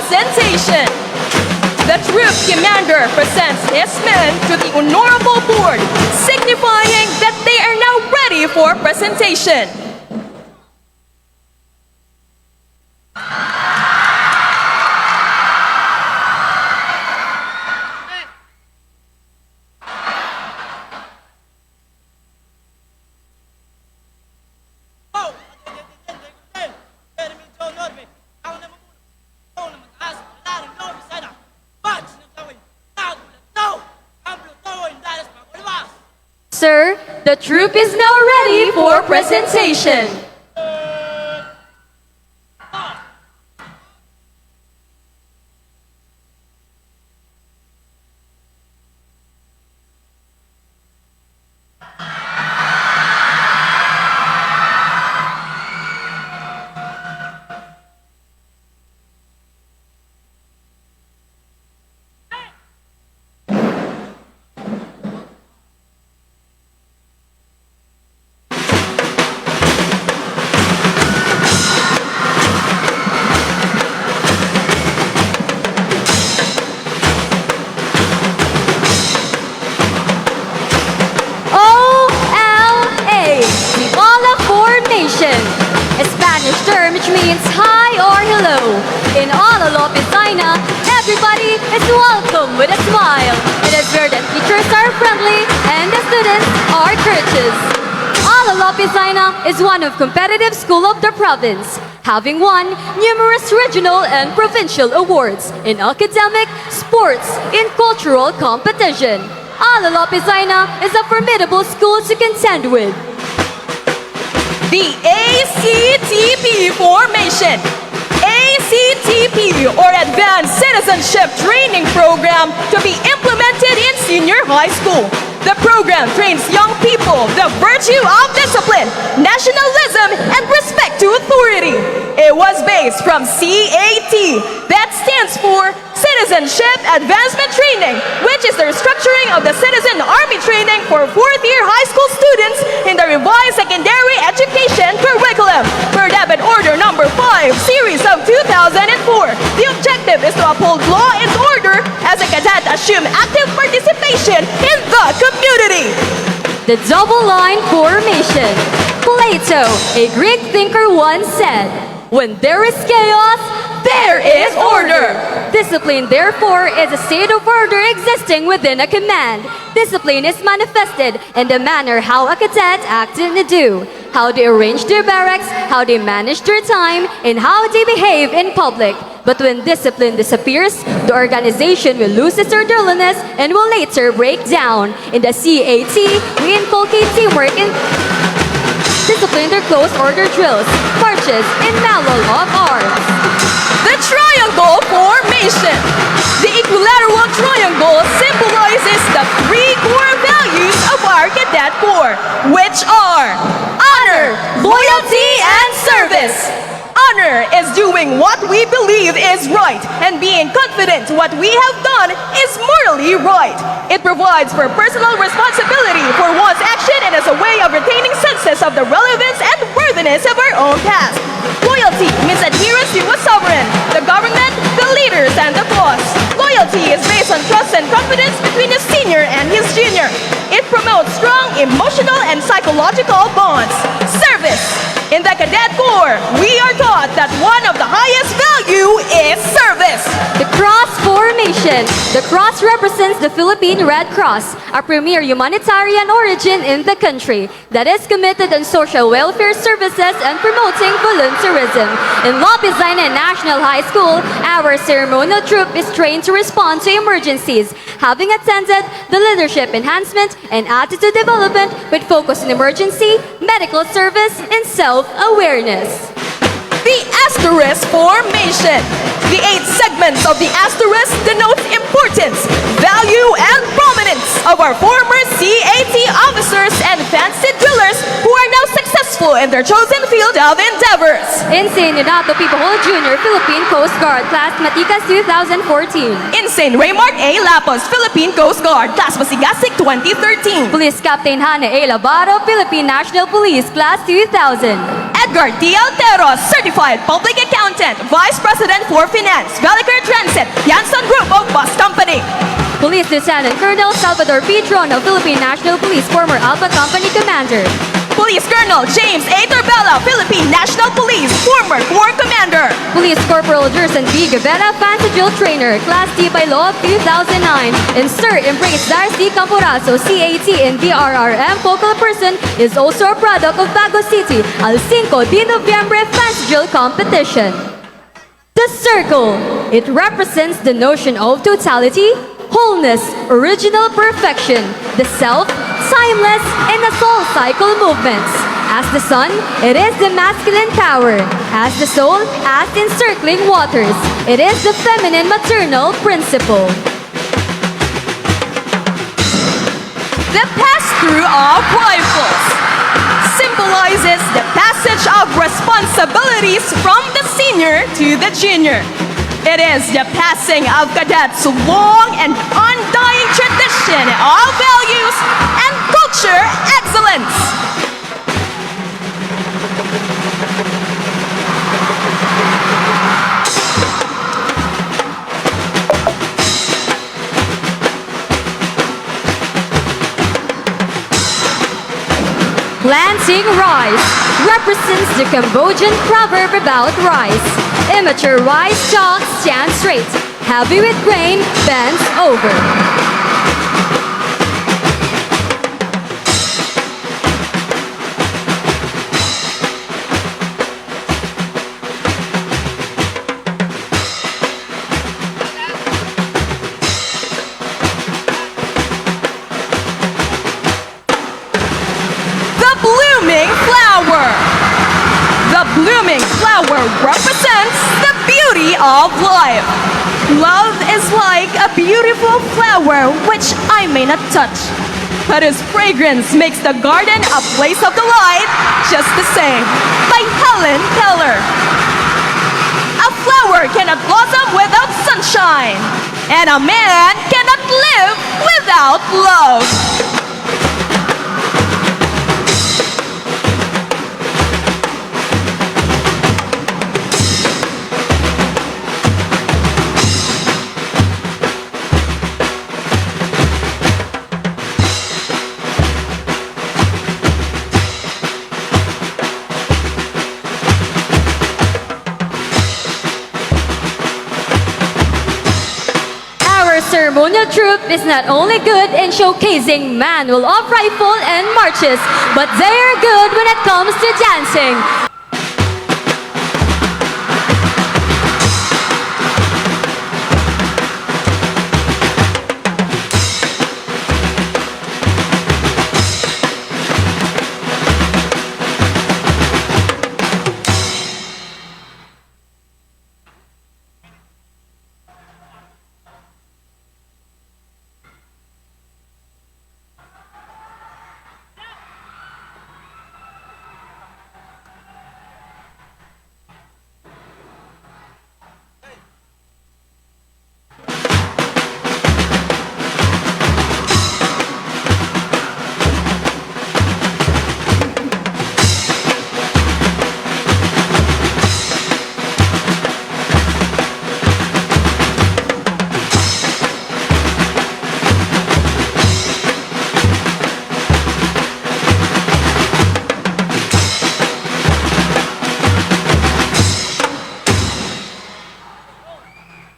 presentation. The troop commander presents his men to the honorable board, signifying that they are now ready for presentation. Sir, the troop is now ready for presentation. A Spanish term which means hi or hello. In Lyrical, everybody is welcome with a smile. It is where the teachers are friendly and the students are courteous. Lyrical is one of competitive school of the province, having won numerous regional and provincial awards in academic, sports, and cultural competition. Lyrical is a formidable school to contend with. The ACTP formation. ACTP, or Advanced Citizenship Training Program, to be implemented in senior high school. The program trains young people the virtue of discipline, nationalism, and respect to authority. It was based from CAT, that stands for Citizenship Advancement Training, which is the restructuring of the Citizen Army training for fourth-year high school students in the revised secondary education curriculum, per Debit Order Number 5, Series of 2004. The objective is to uphold law and order as a cadet assume active participation in the community. The double line formation. Plato, a Greek thinker, once said, "When there is chaos, there is order." Discipline, therefore, is a state of order existing within a command. Discipline is manifested in the manner how a cadet acts and do, how they arrange their barracks, how they manage their time, and how they behave in public. But when discipline disappears, the organization will lose its orderliness and will later break down. In the CAT, we inculcate teamwork and discipline through close order drills, marches, and manual of arms. The triangle formation. The equilateral triangle symbolizes the three core values of our cadet corps, which are honor, loyalty, and service. Honor is doing what we believe is right and being confident what we have done is morally right. It provides for personal responsibility for one's action and as a way of retaining senses of the relevance and worthiness of our own past. Loyalty means adherence to a sovereign, the government, the leaders, and the cause. Loyalty is based on trust and confidence between the senior and his junior. It promotes strong emotional and psychological bonds. Service. In the Cadet Corps, we are taught that one of the highest value is service. The cross formation. The cross represents the Philippine Red Cross, a premier humanitarian origin in the country that is committed on social welfare services and promoting volunteerism. In Lyrical National High School, our ceremonial troop is trained to respond to emergencies, having attended the leadership enhancement and attitude development with focus on emergency, medical service, and self-awareness. The asterisk formation. The 8 segments of the asterisk denotes importance, value, and prominence of our former CAT officers and fancy drillers who are now successful in their chosen field of endeavors. Insane Renato Pipahol Jr., Philippine Coast Guard, Class Matikas 2014. Insane Raymart A. Lapos, Philippine Coast Guard, Class Masigasig 2013. Police Captain Jaena A. Labaro, Philippine National Police, Class 2000. Edgar D. Altero, Certified Public Accountant, Vice President for Finance, Valley Police Lieutenant Colonel Salvador Pedrono, Philippine National Police, former Alpha Company Commander. Police Colonel James A. Torbella, Philippine National Police, former Corps Commander. Police Corporal Jerson B. Gavera, Fancy Drill Trainer, Class D by Law of 2009. And Sir Embrace Darcy Camporazo, CAT and DRRM Focal Person, is also a product of Bago City, Al Cinco de Noviembre Fancy Drill Competition. The circle. It represents the notion of totality, wholeness, original perfection, the self, timeless, and the soul cycle movements. As the sun, it is the masculine power. As the soul, as encircling waters, it is the feminine maternal principle. The pass-through of rifles symbolizes the passage of responsibilities from the senior to the junior. It is the passing of cadets' long and undying tradition of values and culture excellence. Planting rice represents the Cambodian proverb about rice. Immature rice stalks stand straight, heavy with grain bends over. Blooming flower represents the beauty of life. Love is like a beautiful flower which I may not touch, but its fragrance makes the garden a place of delight just the same. By Helen Keller. A flower cannot blossom without sunshine, and a man cannot live without love. Ceremonial troop is not only good in showcasing manual of rifle and marches, but they are good when it comes to dancing.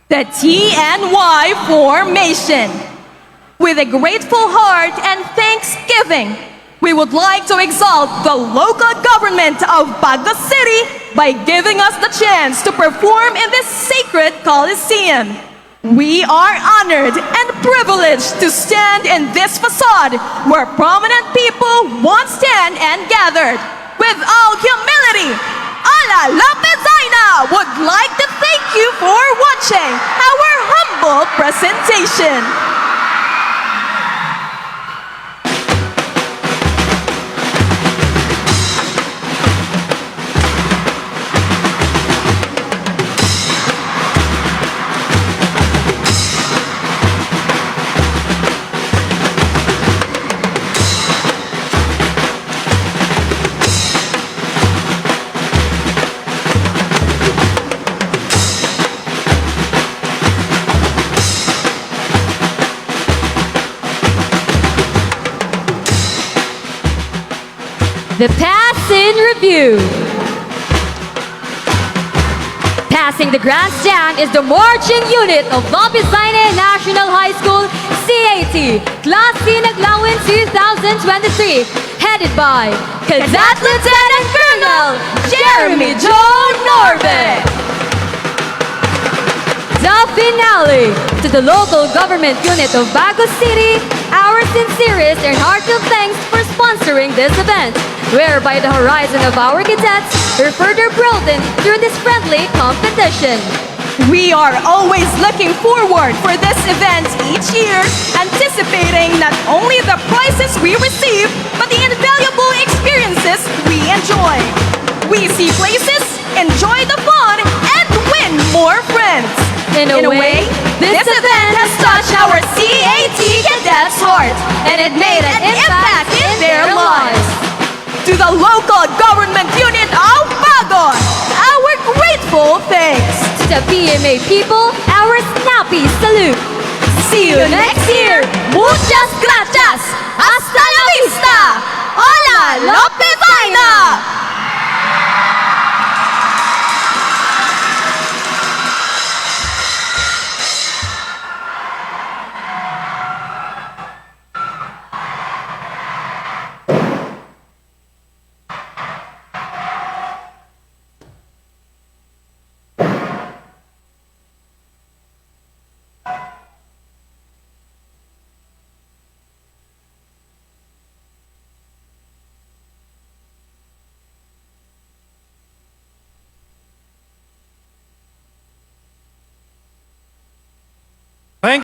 The TNY formation. With a grateful heart and thanksgiving, we would like to exalt the local government of Bago City by giving us the chance to perform in this sacred Coliseum. We are honored and privileged to stand in this facade where prominent people once stand and gathered. With all humility, Ala Lopez Jaena would like to thank you for watching our humble presentation. The Pass in Review. Passing the grandstand is the marching unit of Lapis National High School, CAT, Class C Naglawin 2023, headed by Cadet Lieutenant Colonel Jeremy Joe Norbeck. The finale to the local government unit of Bago City, our sincerest and heartfelt thanks for sponsoring this event, whereby the horizon of our cadets are further broadened through this friendly competition. We are always looking forward for this event each year, anticipating not only the prizes we receive, but the invaluable experiences we enjoy. We see places, enjoy the fun, and win more friends. In a way, this event has touched our CAT cadets' heart, and it made an impact in their lives. To the local government unit of Bagon, our grateful thanks. To the PMA people, our snappy salute. See you next year. Muchas gracias. Hasta la vista. Hola, Lopez Jaena.